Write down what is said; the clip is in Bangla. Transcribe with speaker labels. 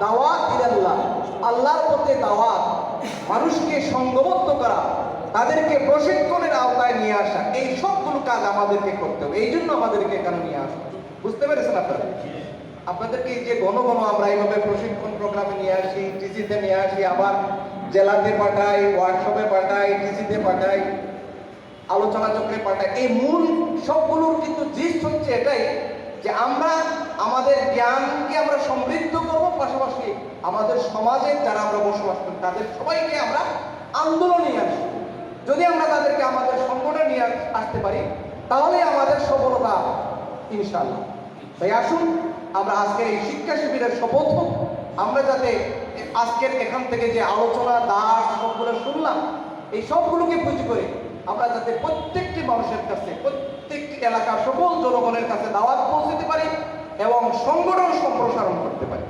Speaker 1: দাওয়াত ইলাল্লাহ, আল্লাহর পথে দাওয়াত, মানুষকে সংঘবদ্ধ করা, তাদেরকে প্রশিক্ষণের আওতায় নিয়ে আসা, এই সবগুলো কাজ আমাদেরকে করতে হবে। এই জন্য আমাদেরকে এখানে নিয়ে আসা। বুঝতে পেরেছেন আপনারা? আপনাদেরকে এই যে ঘন ঘন আমরা এইভাবে প্রশিক্ষণ প্রোগ্রামে নিয়ে আসি, টিসিতে নিয়ে আসি, আবার জেলাতে পাঠাই, ওয়ার্কশপে পাঠাই, টিসিতে পাঠাই, আলোচনা চক্রে পাঠাই, এই মূল সবগুলোর কিন্তু জিস্ট হচ্ছে এটাই যে আমরা আমাদের জ্ঞানকে আমরা সমৃদ্ধ করব, পাশাপাশি আমাদের সমাজে যারা আমরা বসবাস করি তাদের সবাইকে আমরা আন্দোলনে নিয়ে আসবো। যদি আমরা তাদেরকে আমাদের সংগঠনে নিয়ে আসতে পারি তাহলে আমাদের সফলতা ইনশাআল্লাহ। তাই আসুন আমরা আজকের এই শিক্ষা শিবিরের শপথ হোক, আমরা যাতে আজকের এখান থেকে যে আলোচনা দাস সবগুলো শুনলাম, এই সবগুলোকে পুঁজি করে আমরা যাতে প্রত্যেকটি মানুষের কাছে, প্রত্যেকটি এলাকার সকল জনগণের কাছে দাওয়াত পৌঁছতে পারি এবং সংগঠন সম্প্রসারণ করতে পারি।